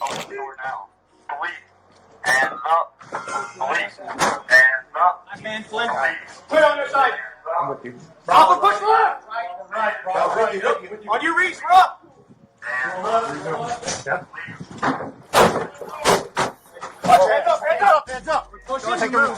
Open the door now. Police. Hands up. Police. Hands up. That man fled. Put on your side. I'm with you. Bravo, push left. Right. On your reach, up. Hands up. Hands up. Push in. Take the room.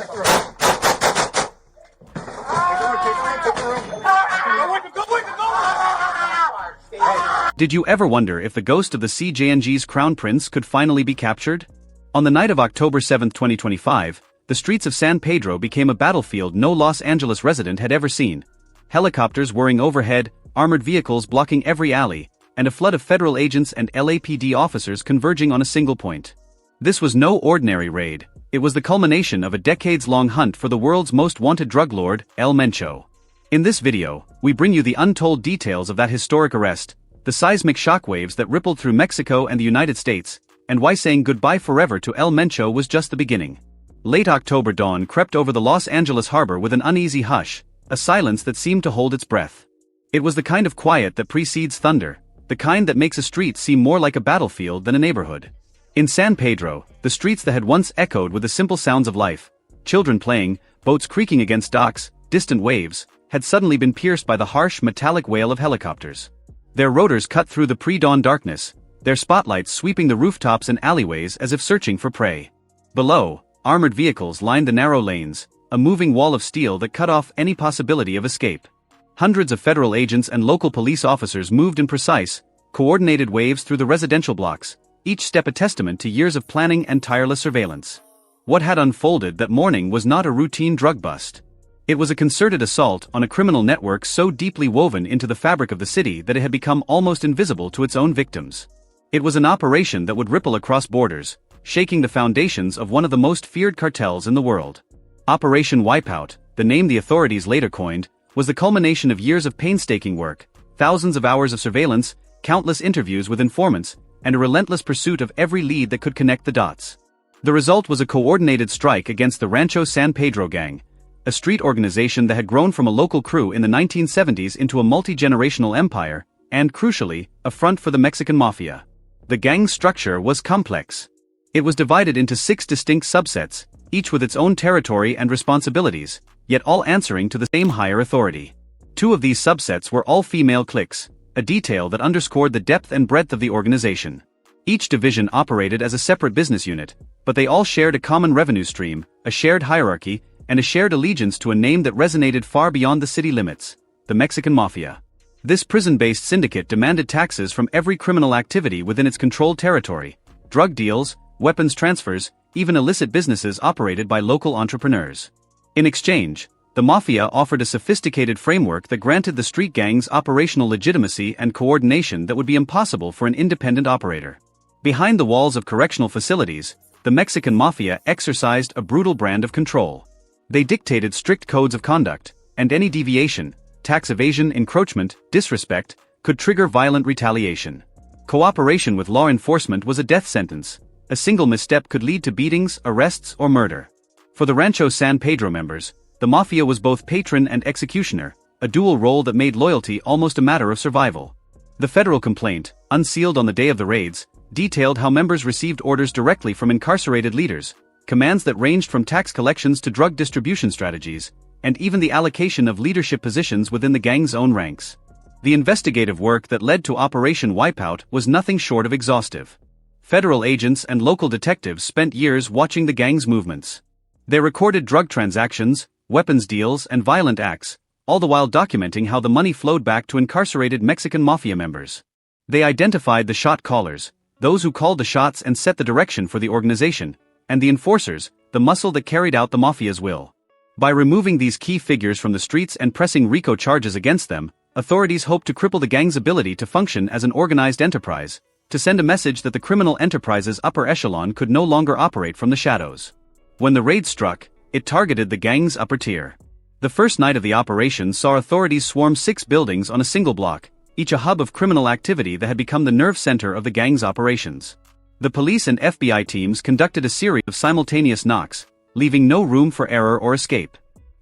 Did you ever wonder if the ghost of the CJNG's crown prince could finally be captured? On the night of October 7, 2025, the streets of San Pedro became a battlefield no Los Angeles resident had ever seen. Helicopters whirring overhead, armored vehicles blocking every alley, and a flood of federal agents and LAPD officers converging on a single point. This was no ordinary raid. It was the culmination of a decades-long hunt for the world's most wanted drug lord, El Mencho. In this video, we bring you the untold details of that historic arrest, the seismic shockwaves that rippled through Mexico and the United States, and why saying goodbye forever to El Mencho was just the beginning. Late October dawn crept over the Los Angeles harbor with an uneasy hush, a silence that seemed to hold its breath. It was the kind of quiet that precedes thunder, the kind that makes a street seem more like a battlefield than a neighborhood. In San Pedro, the streets that had once echoed with the simple sounds of life, children playing, boats creaking against docks, distant waves, had suddenly been pierced by the harsh metallic wail of helicopters. Their rotors cut through the pre-dawn darkness, their spotlights sweeping the rooftops and alleyways as if searching for prey. Below, armored vehicles lined the narrow lanes, a moving wall of steel that cut off any possibility of escape. Hundreds of federal agents and local police officers moved in precise, coordinated waves through the residential blocks, each step a testament to years of planning and tireless surveillance. What had unfolded that morning was not a routine drug bust. It was a concerted assault on a criminal network so deeply woven into the fabric of the city that it had become almost invisible to its own victims. It was an operation that would ripple across borders, shaking the foundations of one of the most feared cartels in the world. Operation Wipeout, the name the authorities later coined, was the culmination of years of painstaking work, thousands of hours of surveillance, countless interviews with informants, and a relentless pursuit of every lead that could connect the dots. The result was a coordinated strike against the Rancho San Pedro gang, a street organization that had grown from a local crew in the 1970s into a multi-generational empire, and crucially, a front for the Mexican mafia. The gang's structure was complex. It was divided into 6 distinct subsets, each with its own territory and responsibilities, yet all answering to the same higher authority. 2 of these subsets were all-female cliques, a detail that underscored the depth and breadth of the organization. Each division operated as a separate business unit, but they all shared a common revenue stream, a shared hierarchy, and a shared allegiance to a name that resonated far beyond the city limits: the Mexican Mafia. This prison-based syndicate demanded taxes from every criminal activity within its controlled territory: drug deals, weapons transfers, even illicit businesses operated by local entrepreneurs. In exchange, the Mafia offered a sophisticated framework that granted the street gangs operational legitimacy and coordination that would be impossible for an independent operator. Behind the walls of correctional facilities, the Mexican Mafia exercised a brutal brand of control. They dictated strict codes of conduct, and any deviation, tax evasion, encroachment, disrespect, could trigger violent retaliation. Cooperation with law enforcement was a death sentence. A single misstep could lead to beatings, arrests, or murder. For the Rancho San Pedro members, the Mafia was both patron and executioner, a dual role that made loyalty almost a matter of survival. The federal complaint, unsealed on the day of the raids, detailed how members received orders directly from incarcerated leaders, commands that ranged from tax collections to drug distribution strategies, and even the allocation of leadership positions within the gang's own ranks. The investigative work that led to Operation Wipeout was nothing short of exhaustive. Federal agents and local detectives spent years watching the gang's movements. They recorded drug transactions, weapons deals, and violent acts, all the while documenting how the money flowed back to incarcerated Mexican Mafia members. They identified the shot callers, those who called the shots and set the direction for the organization, and the enforcers, the muscle that carried out the Mafia's will. By removing these key figures from the streets and pressing RICO charges against them, authorities hoped to cripple the gang's ability to function as an organized enterprise, to send a message that the criminal enterprise's upper echelon could no longer operate from the shadows. When the raid struck, it targeted the gang's upper tier. The first night of the operation saw authorities swarm 6 buildings on a single block, each a hub of criminal activity that had become the nerve center of the gang's operations. The police and FBI teams conducted a series of simultaneous knocks, leaving no room for error or escape.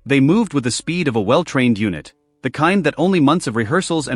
They moved with the speed of a well-trained unit, the kind that only months of rehearsals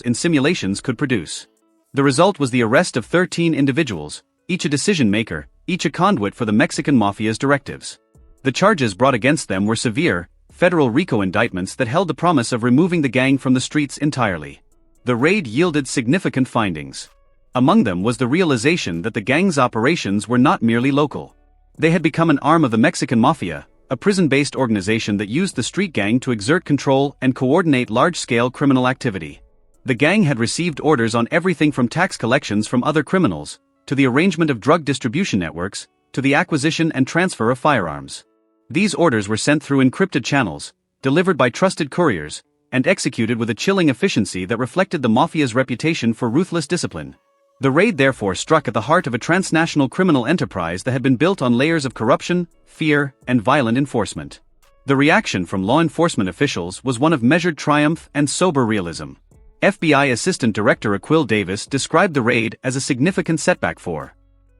in simulations could produce. The result was the arrest of 13 individuals, each a decision-maker, each a conduit for the Mexican Mafia's directives. The charges brought against them were severe, federal RICO indictments that held the promise of removing the gang from the streets entirely. The raid yielded significant findings. Among them was the realization that the gang's operations were not merely local. They had become an arm of the Mexican Mafia, a prison-based organization that used the street gang to exert control and coordinate large-scale criminal activity. The gang had received orders on everything from tax collections from other criminals, to the arrangement of drug distribution networks, to the acquisition and transfer of firearms. These orders were sent through encrypted channels, delivered by trusted couriers, and executed with a chilling efficiency that reflected the Mafia's reputation for ruthless discipline. The raid therefore struck at the heart of a transnational criminal enterprise that had been built on layers of corruption, fear, and violent enforcement. The reaction from law enforcement officials was one of measured triumph and sober realism. FBI Assistant Director Aquil Davis described the raid as a significant setback for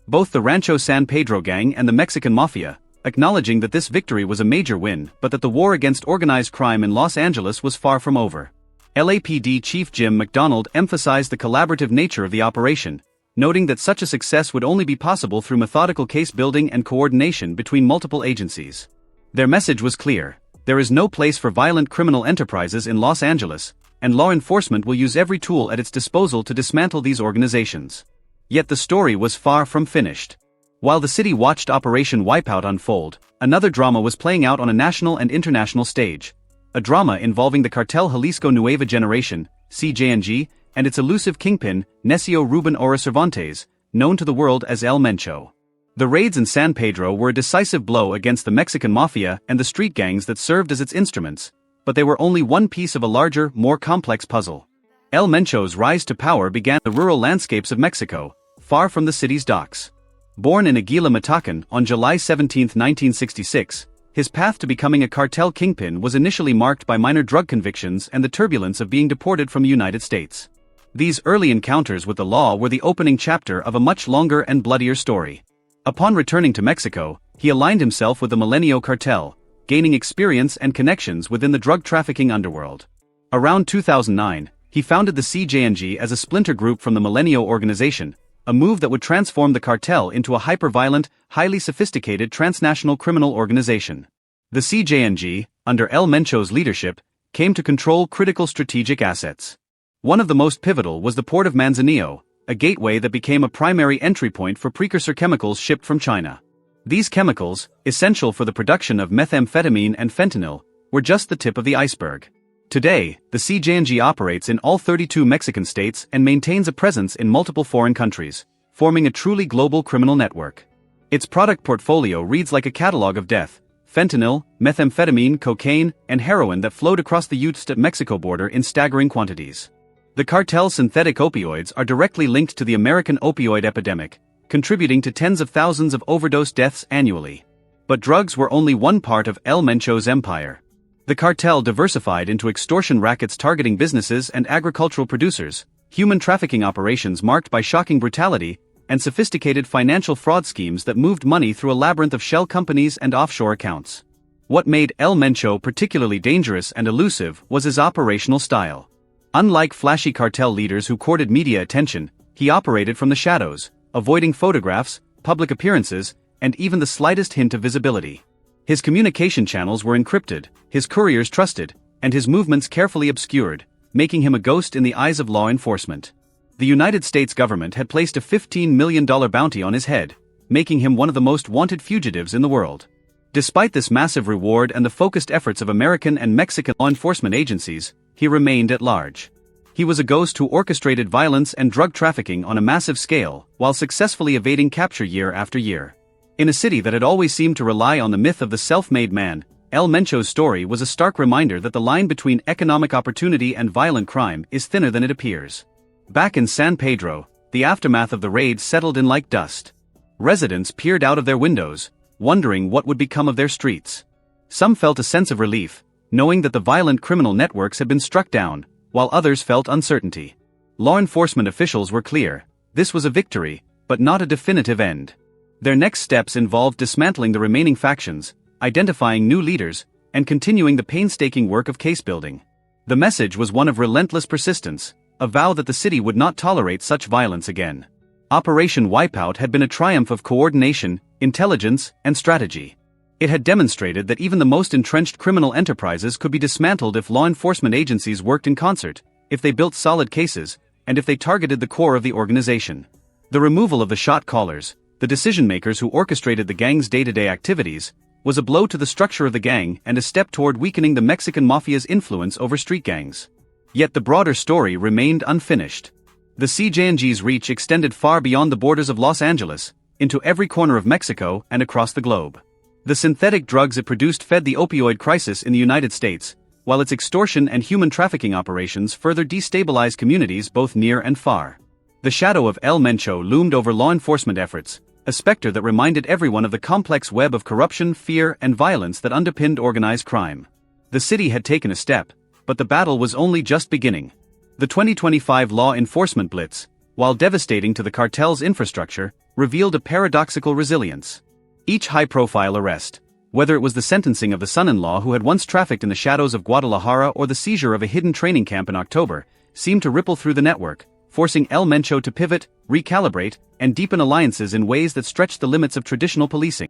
both the Rancho San Pedro gang and the Mexican Mafia, acknowledging that this victory was a major win but that the war against organized crime in Los Angeles was far from over. LAPD Chief Jim McDonald emphasized the collaborative nature of the operation, noting that such a success would only be possible through methodical case building and coordination between multiple agencies. Their message was clear: there is no place for violent criminal enterprises in Los Angeles, and law enforcement will use every tool at its disposal to dismantle these organizations. Yet the story was far from finished. While the city watched Operation Wipeout unfold, another drama was playing out on a national and international stage. A drama involving the cartel Jalisco New Generation, CJNG, and its elusive kingpin, Nemesio Oseguera Cervantes, known to the world as El Mencho. The raids in San Pedro were a decisive blow against the Mexican Mafia and the street gangs that served as its instruments, but they were only one piece of a larger, more complex puzzle. El Mencho's rise to power began in the rural landscapes of Mexico, far from the city's docks. Born in Aguila, Michoacán, on July 17, 1966, his path to becoming a cartel kingpin was initially marked by minor drug convictions and the turbulence of being deported from the United States. These early encounters with the law were the opening chapter of a much longer and bloodier story. Upon returning to Mexico, he aligned himself with the Menchito cartel, gaining experience and connections within the drug trafficking underworld. Around 2009, he founded the CJNG as a splinter group from the Menchito organization, a move that would transform the cartel into a hyper-violent, highly sophisticated transnational criminal organization. The CJNG, under El Mencho's leadership, came to control critical strategic assets. One of the most pivotal was the port of Manzanillo, a gateway that became a primary entry point for precursor chemicals shipped from China. These chemicals, essential for the production of methamphetamine and fentanyl, were just the tip of the iceberg. Today, the CJNG operates in all 32 Mexican states and maintains a presence in multiple foreign countries, forming a truly global criminal network. Its product portfolio reads like a catalog of death: fentanyl, methamphetamine, cocaine, and heroin that flowed across the U.S.-Mexico border in staggering quantities. The cartel's synthetic opioids are directly linked to the American opioid epidemic, contributing to tens of thousands of overdose deaths annually. But drugs were only one part of El Mencho's empire. The cartel diversified into extortion rackets targeting businesses and agricultural producers, human trafficking operations marked by shocking brutality, and sophisticated financial fraud schemes that moved money through a labyrinth of shell companies and offshore accounts. What made El Mencho particularly dangerous and elusive was his operational style. Unlike flashy cartel leaders who courted media attention, he operated from the shadows, avoiding photographs, public appearances, and even the slightest hint of visibility. His communication channels were encrypted, his couriers trusted, and his movements carefully obscured, making him a ghost in the eyes of law enforcement. The United States government had placed a $15 million bounty on his head, making him one of the most wanted fugitives in the world. Despite this massive reward and the focused efforts of American and Mexican law enforcement agencies, he remained at large. He was a ghost who orchestrated violence and drug trafficking on a massive scale, while successfully evading capture year after year. In a city that had always seemed to rely on the myth of the self-made man, El Mencho's story was a stark reminder that the line between economic opportunity and violent crime is thinner than it appears. Back in San Pedro, the aftermath of the raid settled in like dust. Residents peered out of their windows, wondering what would become of their streets. Some felt a sense of relief, knowing that the violent criminal networks had been struck down, while others felt uncertainty. Law enforcement officials were clear: this was a victory, but not a definitive end. Their next steps involved dismantling the remaining factions, identifying new leaders, and continuing the painstaking work of case building. The message was one of relentless persistence, a vow that the city would not tolerate such violence again. Operation Wipeout had been a triumph of coordination, intelligence, and strategy. It had demonstrated that even the most entrenched criminal enterprises could be dismantled if law enforcement agencies worked in concert, if they built solid cases, and if they targeted the core of the organization. The removal of the shot callers, the decision-makers who orchestrated the gang's day-to-day activities, was a blow to the structure of the gang and a step toward weakening the Mexican mafia's influence over street gangs. Yet the broader story remained unfinished. The CJNG's reach extended far beyond the borders of Los Angeles, into every corner of Mexico and across the globe. The synthetic drugs it produced fed the opioid crisis in the United States, while its extortion and human trafficking operations further destabilized communities both near and far. The shadow of El Mencho loomed over law enforcement efforts, a specter that reminded everyone of the complex web of corruption, fear, and violence that underpinned organized crime. The city had taken a step, but the battle was only just beginning. The 2025 law enforcement blitz, while devastating to the cartel's infrastructure, revealed a paradoxical resilience. Each high-profile arrest, whether it was the sentencing of the son-in-law who had once trafficked in the shadows of Guadalajara or the seizure of a hidden training camp in October, seemed to ripple through the network, forcing El Mencho to pivot, recalibrate, and deepen alliances in ways that stretched the limits of traditional policing.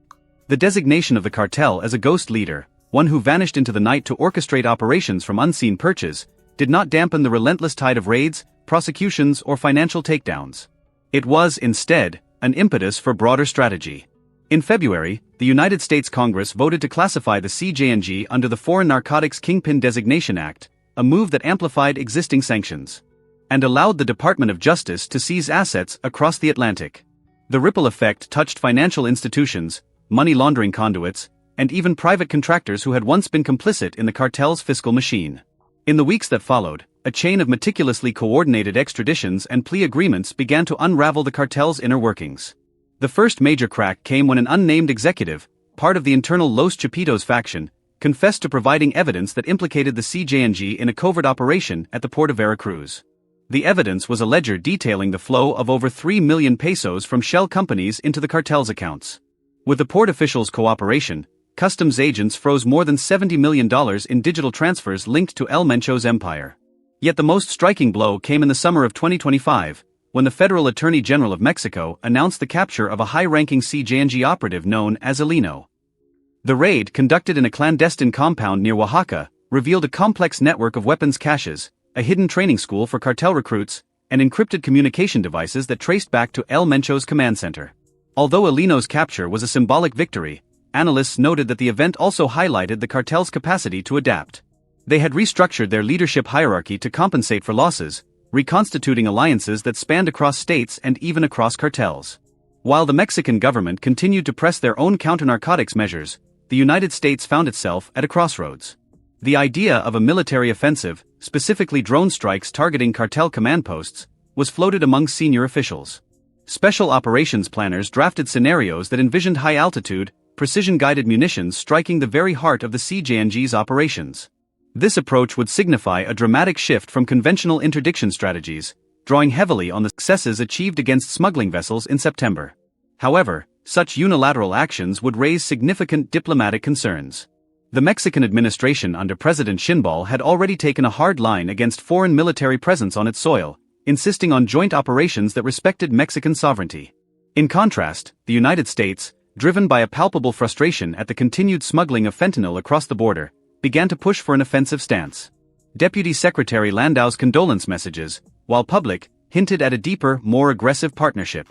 The designation of the cartel as a ghost leader, one who vanished into the night to orchestrate operations from unseen perches, did not dampen the relentless tide of raids, prosecutions, or financial takedowns. It was, instead, an impetus for broader strategy. In February, the United States Congress voted to classify the CJNG under the Foreign Narcotics Kingpin Designation Act, a move that amplified existing sanctions and allowed the Department of Justice to seize assets across the Atlantic. The ripple effect touched financial institutions, money laundering conduits, and even private contractors who had once been complicit in the cartel's fiscal machine. In the weeks that followed, a chain of meticulously coordinated extraditions and plea agreements began to unravel the cartel's inner workings. The first major crack came when an unnamed executive, part of the internal Los Chapitos faction, confessed to providing evidence that implicated the CJNG in a covert operation at the port of Veracruz. The evidence was a ledger detailing the flow of over 3 million pesos from shell companies into the cartel's accounts. With the port officials' cooperation, customs agents froze more than $70 million in digital transfers linked to El Mencho's empire. Yet the most striking blow came in the summer of 2025, when the Federal Attorney General of Mexico announced the capture of a high-ranking CJNG operative known as Elino. The raid, conducted in a clandestine compound near Oaxaca, revealed a complex network of weapons caches, a hidden training school for cartel recruits, and encrypted communication devices that traced back to El Mencho's command center. Although Elino's capture was a symbolic victory, analysts noted that the event also highlighted the cartel's capacity to adapt. They had restructured their leadership hierarchy to compensate for losses, reconstituting alliances that spanned across states and even across cartels. While the Mexican government continued to press their own counter-narcotics measures, the United States found itself at a crossroads. The idea of a military offensive, specifically drone strikes targeting cartel command posts, was floated among senior officials. Special operations planners drafted scenarios that envisioned high-altitude, precision-guided munitions striking the very heart of the CJNG's operations. This approach would signify a dramatic shift from conventional interdiction strategies, drawing heavily on the successes achieved against smuggling vessels in September. However, such unilateral actions would raise significant diplomatic concerns. The Mexican administration under President Shinball had already taken a hard line against foreign military presence on its soil, insisting on joint operations that respected Mexican sovereignty. In contrast, the United States, driven by a palpable frustration at the continued smuggling of fentanyl across the border, began to push for an offensive stance. Deputy Secretary Landau's condolence messages, while public, hinted at a deeper, more aggressive partnership.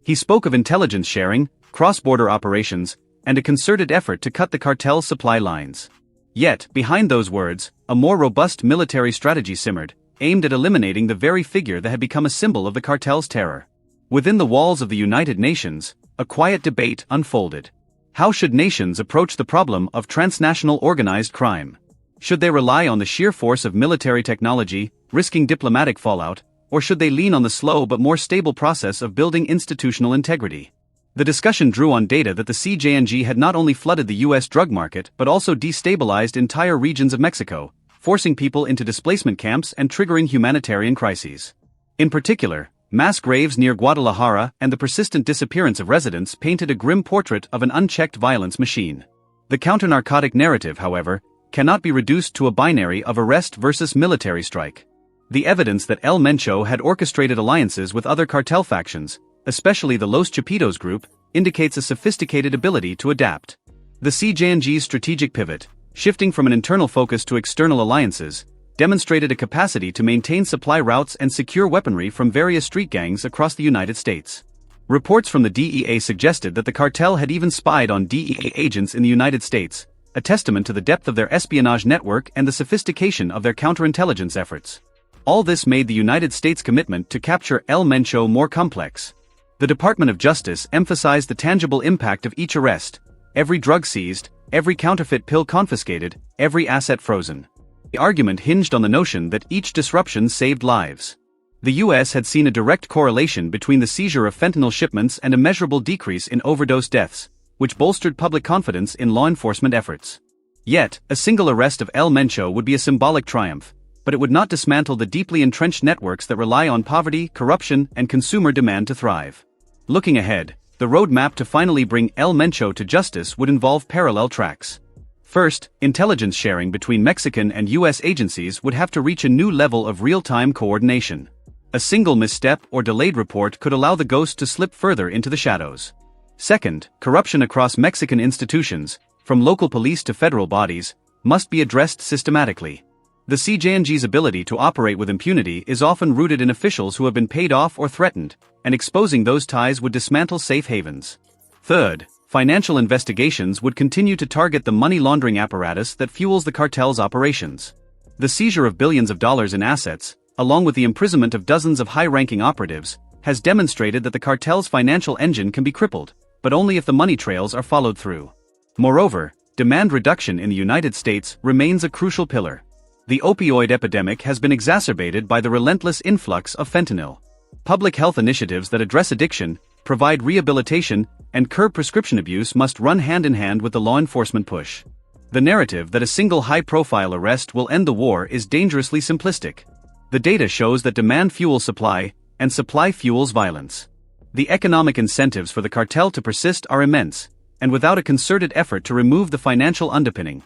He spoke of intelligence sharing, cross-border operations, and a concerted effort to cut the cartel's supply lines. Yet, behind those words, a more robust military strategy simmered, aimed at eliminating the very figure that had become a symbol of the cartel's terror. Within the walls of the United Nations, a quiet debate unfolded. How should nations approach the problem of transnational organized crime? Should they rely on the sheer force of military technology, risking diplomatic fallout, or should they lean on the slow but more stable process of building institutional integrity? The discussion drew on data that the CJNG had not only flooded the U.S. drug market but also destabilized entire regions of Mexico, forcing people into displacement camps and triggering humanitarian crises. In particular, mass graves near Guadalajara and the persistent disappearance of residents painted a grim portrait of an unchecked violence machine. The counter-narcotic narrative, however, cannot be reduced to a binary of arrest versus military strike. The evidence that El Mencho had orchestrated alliances with other cartel factions, especially the Los Chapitos group, indicates a sophisticated ability to adapt. The CJNG's strategic pivot, shifting from an internal focus to external alliances, demonstrated a capacity to maintain supply routes and secure weaponry from various street gangs across the United States. Reports from the DEA suggested that the cartel had even spied on DEA agents in the United States, a testament to the depth of their espionage network and the sophistication of their counterintelligence efforts. All this made the United States' commitment to capture El Mencho more complex. The Department of Justice emphasized the tangible impact of each arrest: every drug seized, every counterfeit pill confiscated, every asset frozen. The argument hinged on the notion that each disruption saved lives. The U.S. had seen a direct correlation between the seizure of fentanyl shipments and a measurable decrease in overdose deaths, which bolstered public confidence in law enforcement efforts. Yet, a single arrest of El Mencho would be a symbolic triumph, but it would not dismantle the deeply entrenched networks that rely on poverty, corruption, and consumer demand to thrive. Looking ahead, the roadmap to finally bring El Mencho to justice would involve parallel tracks. First, intelligence sharing between Mexican and U.S. agencies would have to reach a new level of real-time coordination. A single misstep or delayed report could allow the ghost to slip further into the shadows. Second, corruption across Mexican institutions, from local police to federal bodies, must be addressed systematically. The CJNG's ability to operate with impunity is often rooted in officials who have been paid off or threatened, and exposing those ties would dismantle safe havens. Third, financial investigations would continue to target the money laundering apparatus that fuels the cartel's operations. The seizure of billions of dollars in assets, along with the imprisonment of dozens of high-ranking operatives, has demonstrated that the cartel's financial engine can be crippled, but only if the money trails are followed through. Moreover, demand reduction in the United States remains a crucial pillar. The opioid epidemic has been exacerbated by the relentless influx of fentanyl. Public health initiatives that address addiction, provide rehabilitation, and curb prescription abuse must run hand-in-hand with the law enforcement push. The narrative that a single high-profile arrest will end the war is dangerously simplistic. The data shows that demand fuels supply, and supply fuels violence. The economic incentives for the cartel to persist are immense, and without a concerted effort to remove the financial underpinning,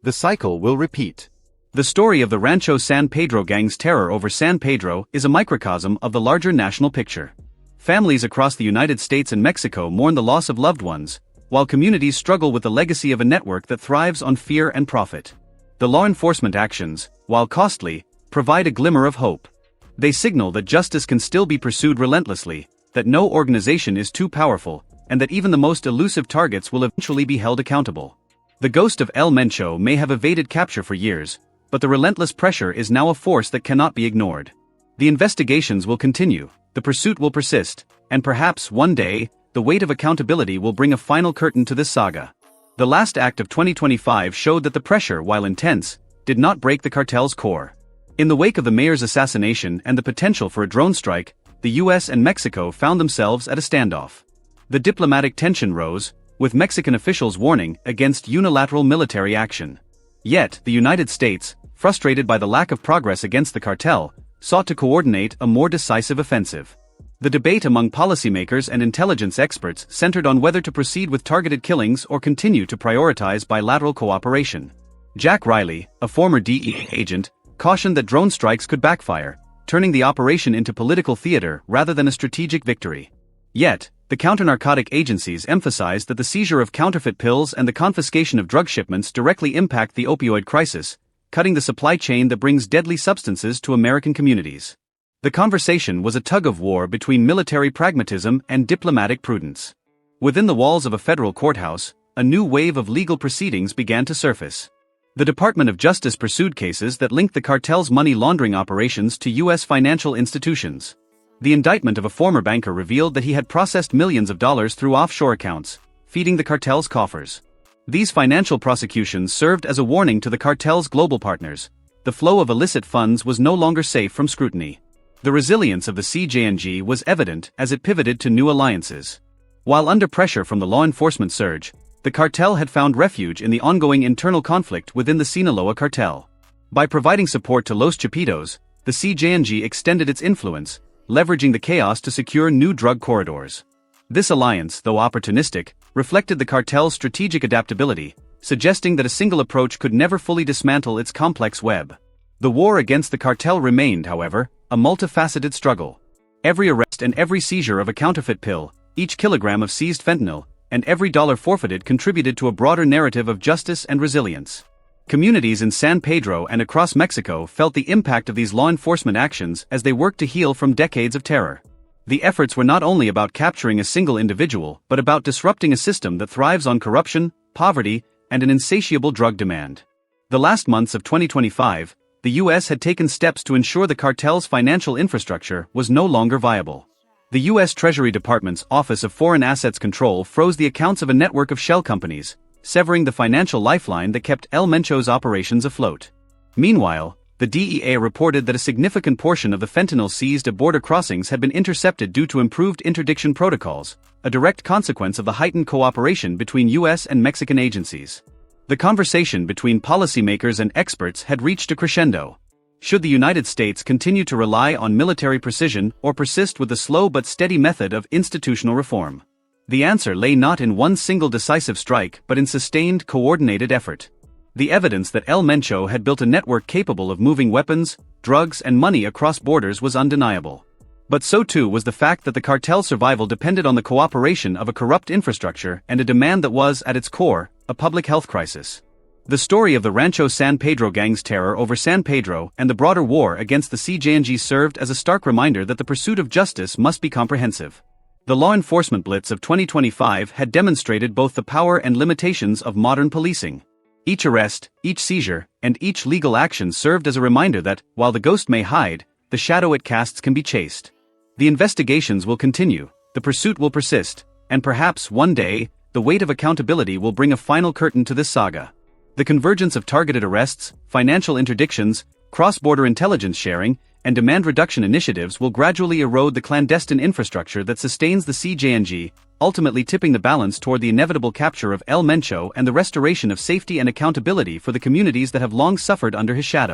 the cycle will repeat. The story of the Rancho San Pedro gang's terror over San Pedro is a microcosm of the larger national picture. Families across the United States and Mexico mourn the loss of loved ones, while communities struggle with the legacy of a network that thrives on fear and profit. The law enforcement actions, while costly, provide a glimmer of hope. They signal that justice can still be pursued relentlessly, that no organization is too powerful, and that even the most elusive targets will eventually be held accountable. The ghost of El Mencho may have evaded capture for years, but the relentless pressure is now a force that cannot be ignored. The investigations will continue, the pursuit will persist, and perhaps one day, the weight of accountability will bring a final curtain to this saga. The last act of 2025 showed that the pressure, while intense, did not break the cartel's core. In the wake of the mayor's assassination and the potential for a drone strike, the US and Mexico found themselves at a standoff. The diplomatic tension rose, with Mexican officials warning against unilateral military action. Yet, the United States, frustrated by the lack of progress against the cartel, sought to coordinate a more decisive offensive. The debate among policymakers and intelligence experts centered on whether to proceed with targeted killings or continue to prioritize bilateral cooperation. Jack Riley, a former DEA agent, cautioned that drone strikes could backfire, turning the operation into political theater rather than a strategic victory. Yet, the counter-narcotic agencies emphasized that the seizure of counterfeit pills and the confiscation of drug shipments directly impact the opioid crisis, cutting the supply chain that brings deadly substances to American communities. The conversation was a tug-of-war between military pragmatism and diplomatic prudence. Within the walls of a federal courthouse, a new wave of legal proceedings began to surface. The Department of Justice pursued cases that linked the cartel's money laundering operations to U.S. financial institutions. The indictment of a former banker revealed that he had processed millions of dollars through offshore accounts, feeding the cartel's coffers. These financial prosecutions served as a warning to the cartel's global partners. The flow of illicit funds was no longer safe from scrutiny. The resilience of the CJNG was evident as it pivoted to new alliances. While under pressure from the law enforcement surge, the cartel had found refuge in the ongoing internal conflict within the Sinaloa cartel. By providing support to Los Chapitos, the CJNG extended its influence, leveraging the chaos to secure new drug corridors. This alliance, though opportunistic, reflected the cartel's strategic adaptability, suggesting that a single approach could never fully dismantle its complex web. The war against the cartel remained, however, a multifaceted struggle. Every arrest and every seizure of a counterfeit pill, each kilogram of seized fentanyl, and every dollar forfeited contributed to a broader narrative of justice and resilience. Communities in San Pedro and across Mexico felt the impact of these law enforcement actions as they worked to heal from decades of terror. The efforts were not only about capturing a single individual but about disrupting a system that thrives on corruption, poverty, and an insatiable drug demand. The last months of 2025, the U.S. had taken steps to ensure the cartel's financial infrastructure was no longer viable. The U.S. Treasury Department's Office of Foreign Assets Control froze the accounts of a network of shell companies, severing the financial lifeline that kept El Mencho's operations afloat. Meanwhile, the DEA reported that a significant portion of the fentanyl seized at border crossings had been intercepted due to improved interdiction protocols, a direct consequence of the heightened cooperation between U.S. and Mexican agencies. The conversation between policymakers and experts had reached a crescendo. Should the United States continue to rely on military precision or persist with the slow but steady method of institutional reform? The answer lay not in one single decisive strike but in sustained, coordinated effort. The evidence that El Mencho had built a network capable of moving weapons, drugs, and money across borders was undeniable. But so too was the fact that the cartel's survival depended on the cooperation of a corrupt infrastructure and a demand that was, at its core, a public health crisis. The story of the Rancho San Pedro gang's terror over San Pedro and the broader war against the CJNG served as a stark reminder that the pursuit of justice must be comprehensive. The law enforcement blitz of 2025 had demonstrated both the power and limitations of modern policing. Each arrest, each seizure, and each legal action served as a reminder that, while the ghost may hide, the shadow it casts can be chased. The investigations will continue, the pursuit will persist, and perhaps one day, the weight of accountability will bring a final curtain to this saga. The convergence of targeted arrests, financial interdictions, cross-border intelligence sharing, and demand reduction initiatives will gradually erode the clandestine infrastructure that sustains the CJNG, ultimately tipping the balance toward the inevitable capture of El Mencho and the restoration of safety and accountability for the communities that have long suffered under his shadow.